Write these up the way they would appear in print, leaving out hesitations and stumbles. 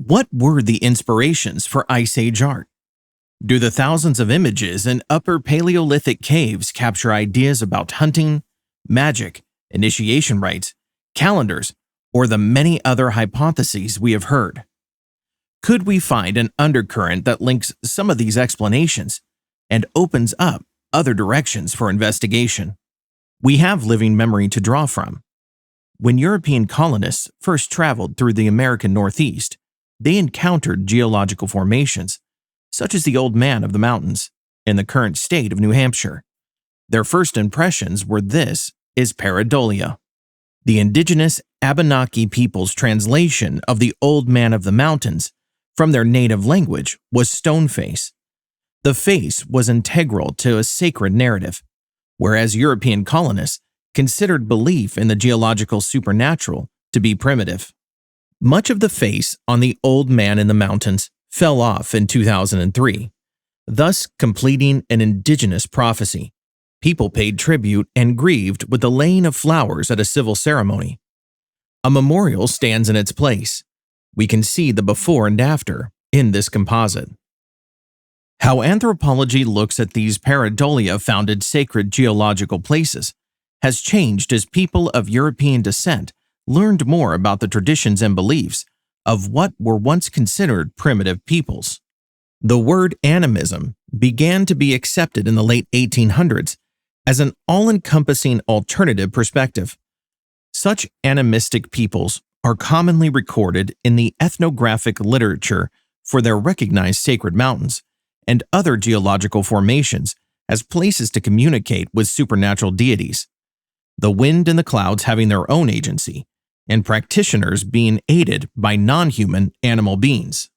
What were the inspirations for Ice Age art? Do the thousands of images in Upper Paleolithic caves capture ideas about hunting, magic, initiation rites, calendars, or the many other hypotheses we have heard? Could we find an undercurrent that links some of these explanations and opens up other directions for investigation? We have living memory to draw from. When European colonists first traveled through the American Northeast, they encountered geological formations, such as the Old Man of the Mountains in the current state of New Hampshire. Their first impressions were this is pareidolia. The indigenous Abenaki people's translation of the Old Man of the Mountains from their native language was stone face. The face was integral to a sacred narrative, whereas European colonists considered belief in the geological supernatural to be primitive. Much of the face on the Old Man in the Mountains fell off in 2003, thus completing an indigenous prophecy. People paid tribute and grieved with the laying of flowers at a civil ceremony. A memorial stands in its place. We can see the before and after in this composite. How anthropology looks at these pareidolia-founded sacred geological places has changed as people of European descent learned more about the traditions and beliefs of what were once considered primitive peoples. The word animism began to be accepted in the late 1800s as an all-encompassing alternative perspective. Such animistic peoples are commonly recorded in the ethnographic literature for their recognized sacred mountains and other geological formations as places to communicate with supernatural deities, the wind and the clouds having their own agency, and practitioners being aided by non-human animal beings.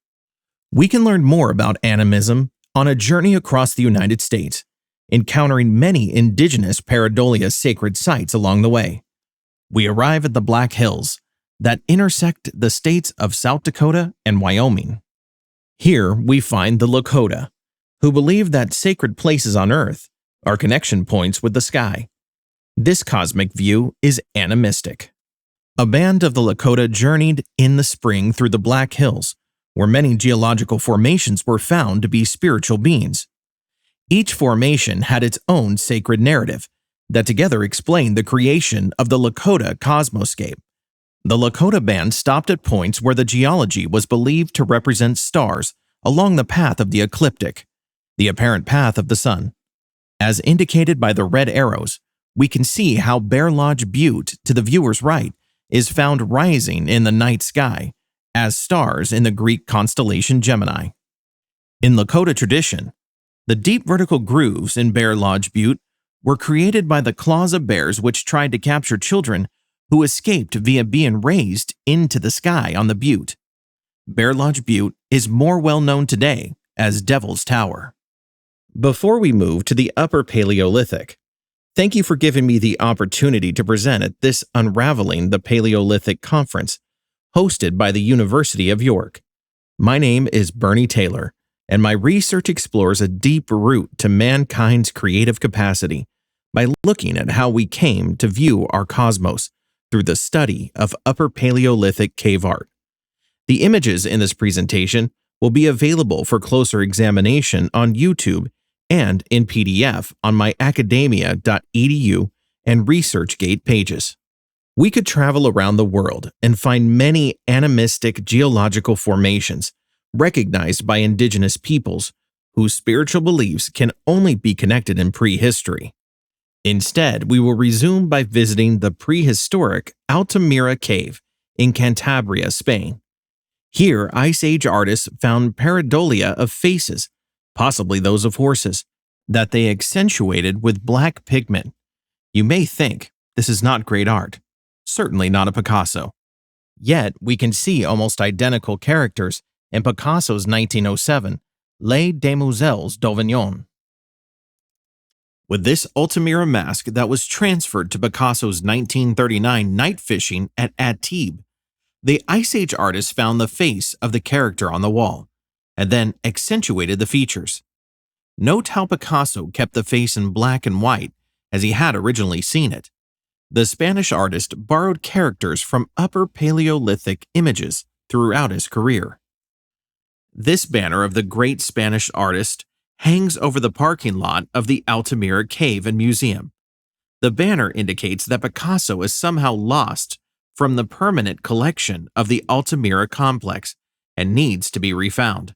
We can learn more about animism on a journey across the United States, encountering many indigenous pareidolia sacred sites along the way. We arrive at the Black Hills that intersect the states of South Dakota and Wyoming. Here we find the Lakota, who believe that sacred places on Earth are connection points with the sky. This cosmic view is animistic. A band of the Lakota journeyed in the spring through the Black Hills, where many geological formations were found to be spiritual beings. Each formation had its own sacred narrative that together explained the creation of the Lakota cosmoscape. The Lakota band stopped at points where the geology was believed to represent stars along the path of the ecliptic, the apparent path of the sun. As indicated by the red arrows, we can see how Bear Lodge Butte to the viewer's right is found rising in the night sky as stars in the Greek constellation Gemini. In Lakota tradition, the deep vertical grooves in Bear Lodge Butte were created by the claws of bears which tried to capture children who escaped via being raised into the sky on the butte. Bear Lodge Butte is more well known today as Devil's Tower. Before we move to the Upper Paleolithic, thank you for giving me the opportunity to present at this Unravelling the Paleolithic conference hosted by the University of York. My name is Bernie Taylor, and my research explores a deep root to mankind's creative capacity by looking at how we came to view our cosmos through the study of Upper Paleolithic cave art. The images in this presentation will be available for closer examination on YouTube and in PDF on my academia.edu and ResearchGate pages. We could travel around the world and find many animistic geological formations recognized by indigenous peoples whose spiritual beliefs can only be connected in prehistory. Instead, we will resume by visiting the prehistoric Altamira Cave in Cantabria, Spain. Here, Ice Age artists found pareidolia of faces, possibly those of horses, that they accentuated with black pigment. You may think this is not great art, certainly not a Picasso. Yet, we can see almost identical characters in Picasso's 1907 Les Demoiselles d'Auvergne. With this Altamira mask that was transferred to Picasso's 1939 night fishing at Antibes, the Ice Age artist found the face of the character on the wall, and then accentuated the features. Note how Picasso kept the face in black and white as he had originally seen it. The Spanish artist borrowed characters from Upper Paleolithic images throughout his career. This banner of the great Spanish artist hangs over the parking lot of the Altamira Cave and Museum. The banner indicates that Picasso is somehow lost from the permanent collection of the Altamira complex and needs to be refound.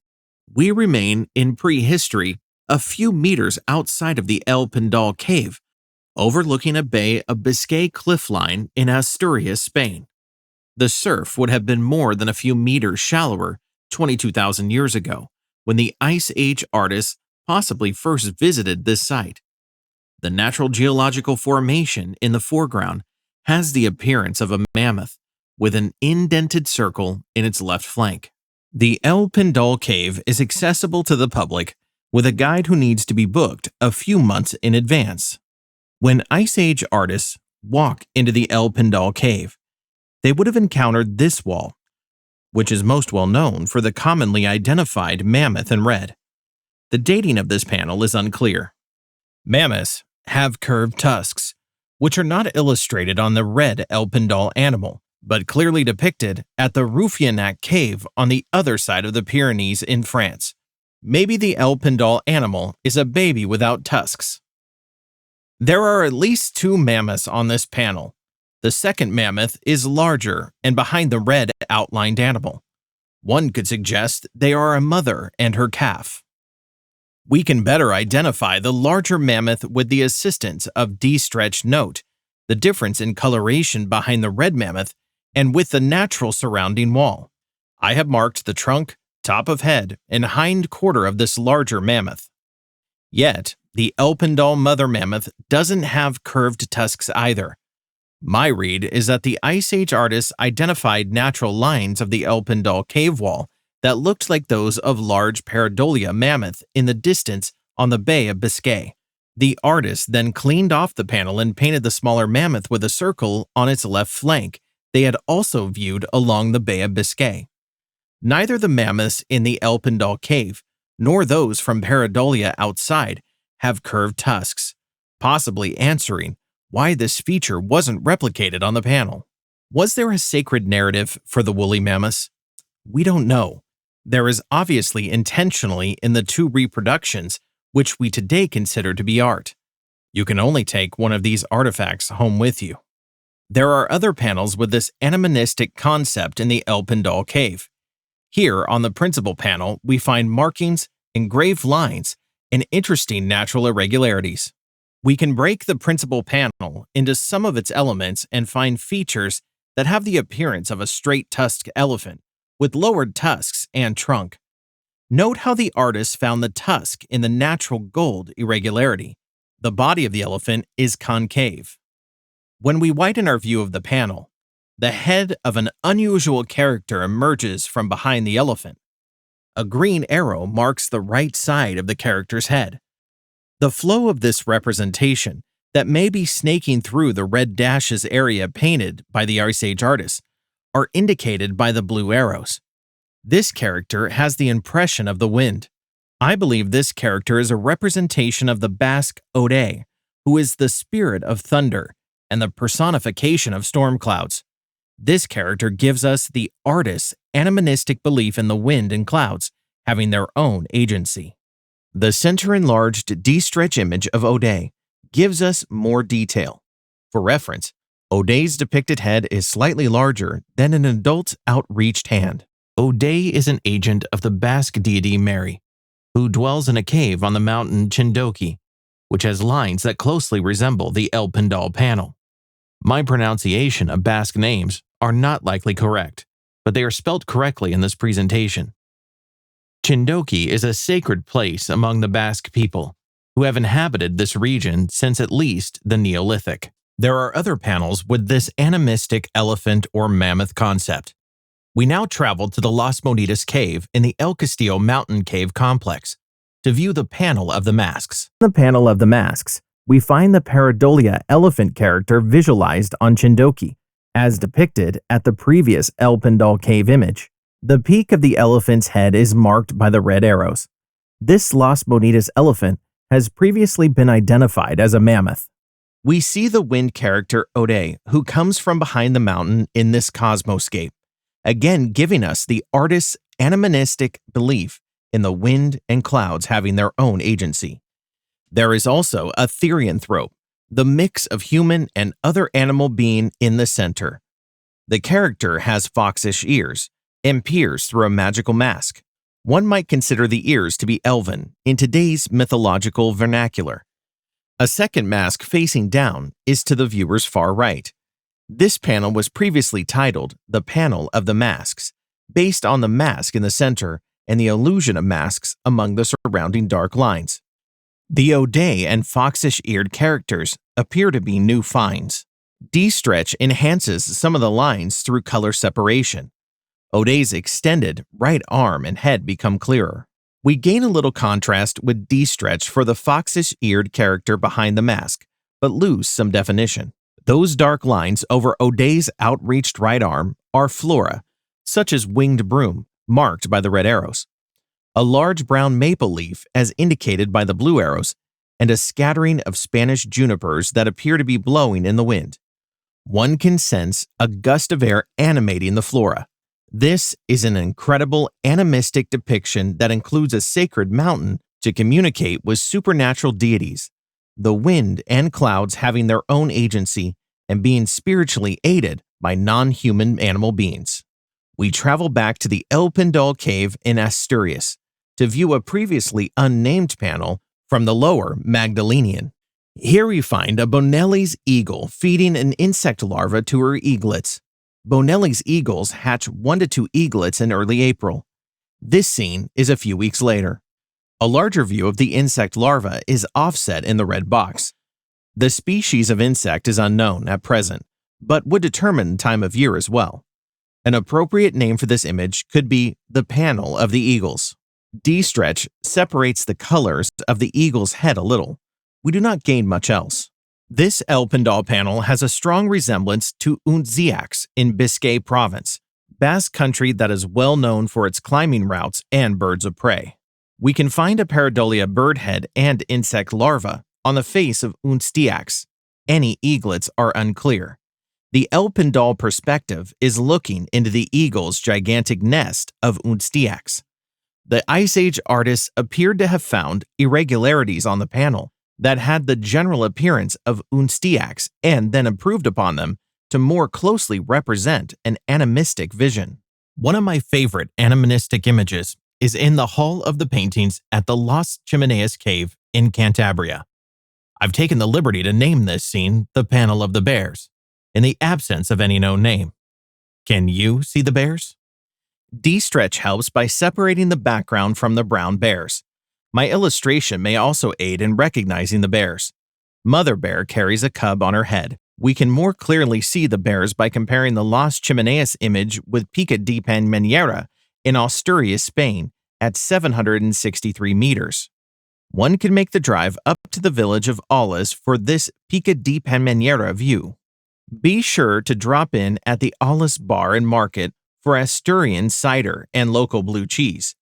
We remain in prehistory a few meters outside of the El Pindal cave, overlooking a Bay of Biscay cliff line in Asturias, Spain. The surf would have been more than a few meters shallower 22,000 years ago, when the Ice Age artists possibly first visited this site. The natural geological formation in the foreground has the appearance of a mammoth with an indented circle in its left flank. The El Pindal cave is accessible to the public with a guide who needs to be booked a few months in advance. When Ice Age artists walk into the El Pindal cave, they would have encountered this wall, which is most well known for the commonly identified mammoth in red. The dating of this panel is unclear. Mammoths have curved tusks, which are not illustrated on the red El Pindal animal, but clearly depicted at the Rouffignac cave on the other side of the Pyrenees in France. Maybe the El Pindal animal is a baby without tusks. There are at least two mammoths on this panel. The second mammoth is larger and behind the red outlined animal. One could suggest they are a mother and her calf. We can better identify the larger mammoth with the assistance of D-stretch note, the difference in coloration behind the red mammoth, and with the natural surrounding wall. I have marked the trunk, top of head, and hind quarter of this larger mammoth. Yet, the El Pindal mother mammoth doesn't have curved tusks either. My read is that the Ice Age artists identified natural lines of the El Pindal cave wall that looked like those of large pareidolia mammoth in the distance on the Bay of Biscay. The artists then cleaned off the panel and painted the smaller mammoth with a circle on its left flank they had also viewed along the Bay of Biscay. Neither the mammoths in the El Pindal cave nor those from pareidolia outside have curved tusks, possibly answering why this feature wasn't replicated on the panel. Was there a sacred narrative for the woolly mammoths? We don't know. There is obviously intentionally in the two reproductions, which we today consider to be art. You can only take one of these artifacts home with you. There are other panels with this animistic concept in the El Pindal cave. Here on the principal panel, we find markings, engraved lines, and interesting natural irregularities. We can break the principal panel into some of its elements and find features that have the appearance of a straight-tusked elephant, with lowered tusks and trunk. Note how the artist found the tusk in the natural gold irregularity. The body of the elephant is concave. When we widen our view of the panel, the head of an unusual character emerges from behind the elephant. A green arrow marks the right side of the character's head. The flow of this representation that may be snaking through the red dashes area painted by the Ice Age artists are indicated by the blue arrows. This character has the impression of the wind. I believe this character is a representation of the Basque Ode, who is the spirit of thunder and the personification of storm clouds. This character gives us the artist's animistic belief in the wind and clouds having their own agency. The center-enlarged D-stretch image of Ode gives us more detail. For reference, Ode's depicted head is slightly larger than an adult's outreached hand. Ode is an agent of the Basque deity Mary, who dwells in a cave on the mountain Chindoki, which has lines that closely resemble the El Pindal panel. My pronunciation of Basque names are not likely correct, but they are spelt correctly in this presentation. Chindoki is a sacred place among the Basque people, who have inhabited this region since at least the Neolithic. There are other panels with this animistic elephant or mammoth concept. We now travel to the Las Monitas cave in the El Castillo mountain cave complex to view the panel of the masks. In the panel of the masks, we find the pareidolia elephant character visualized on Chindoki, as depicted at the previous El Pindal cave image. The peak of the elephant's head is marked by the red arrows. This Las Monitas elephant has previously been identified as a mammoth. We see the wind character Ode, who comes from behind the mountain in this cosmoscape, again giving us the artist's animistic belief in the wind and clouds having their own agency. There is also a therianthrope, the mix of human and other animal being in the center. The character has foxish ears and peers through a magical mask. One might consider the ears to be elven in today's mythological vernacular. A second mask facing down is to the viewer's far right. This panel was previously titled The Panel of the Masks, based on the mask in the center and the illusion of masks among the surrounding dark lines. The O'Day and foxish-eared characters appear to be new finds. D-stretch enhances some of the lines through color separation. O'Day's extended right arm and head become clearer. We gain a little contrast with D-stretch for the foxish-eared character behind the mask, but lose some definition. Those dark lines over O'Day's outreached right arm are flora, such as winged broom, marked by the red arrows, a large brown maple leaf as indicated by the blue arrows, and a scattering of Spanish junipers that appear to be blowing in the wind. One can sense a gust of air animating the flora. This is an incredible animistic depiction that includes a sacred mountain to communicate with supernatural deities, the wind and clouds having their own agency and being spiritually aided by non-human animal beings. We travel back to the El Pindal cave in Asturias to view a previously unnamed panel from the lower Magdalenian. Here we find a Bonelli's eagle feeding an insect larva to her eaglets. Bonelli's eagles hatch 1 to 2 eaglets in early April. This scene is a few weeks later. A larger view of the insect larva is offset in the red box. The species of insect is unknown at present, but would determine time of year as well. An appropriate name for this image could be the panel of the eagles. D-stretch separates the colors of the eagle's head a little. We do not gain much else. This El Pindal panel has a strong resemblance to Untziax in Biscay province, Basque country that is well known for its climbing routes and birds of prey. We can find a pareidolia bird head and insect larva on the face of Untziax. Any eaglets are unclear. The El Pindal perspective is looking into the eagle's gigantic nest of Untziax. The Ice Age artists appeared to have found irregularities on the panel that had the general appearance of Untziax and then improved upon them to more closely represent an animistic vision. One of my favorite animistic images is in the Hall of the Paintings at the Las Chimeneas Cave in Cantabria. I've taken the liberty to name this scene the Panel of the Bears, in the absence of any known name. Can you see the bears? D-stretch helps by separating the background from the brown bears. My illustration may also aid in recognizing the bears. Mother bear carries a cub on her head. We can more clearly see the bears by comparing the Las Chimeneas image with Pica de Panmanera in Asturias, Spain, at 763 meters. One can make the drive up to the village of Alas for this Pica de Panmanera view. Be sure to drop in at the Alas Bar and Market for Asturian cider and local blue cheese.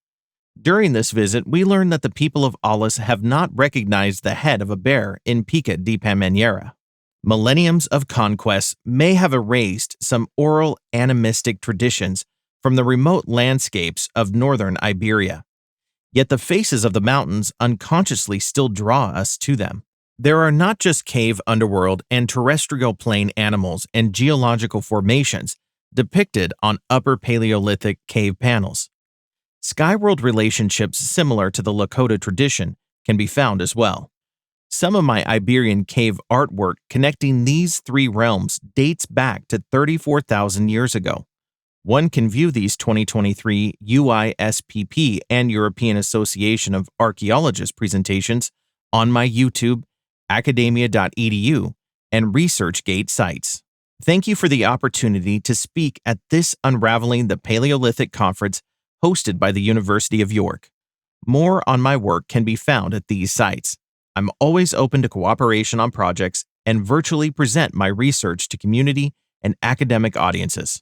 During this visit, we learned that the people of Alas have not recognized the head of a bear in Pica de Panmanera. Millenniums of conquest may have erased some oral animistic traditions from the remote landscapes of northern Iberia. Yet the faces of the mountains unconsciously still draw us to them. There are not just cave underworld and terrestrial plane animals and geological formations depicted on Upper Paleolithic cave panels. Skyworld relationships similar to the Lakota tradition can be found as well. Some of my Iberian cave artwork connecting these three realms dates back to 34,000 years ago. One can view these 2023 UISPP and European Association of Archaeologists presentations on my YouTube, academia.edu, and ResearchGate sites. Thank you for the opportunity to speak at this Unravelling the Paleolithic conference hosted by the University of York. More on my work can be found at these sites. I'm always open to cooperation on projects and virtually present my research to community and academic audiences.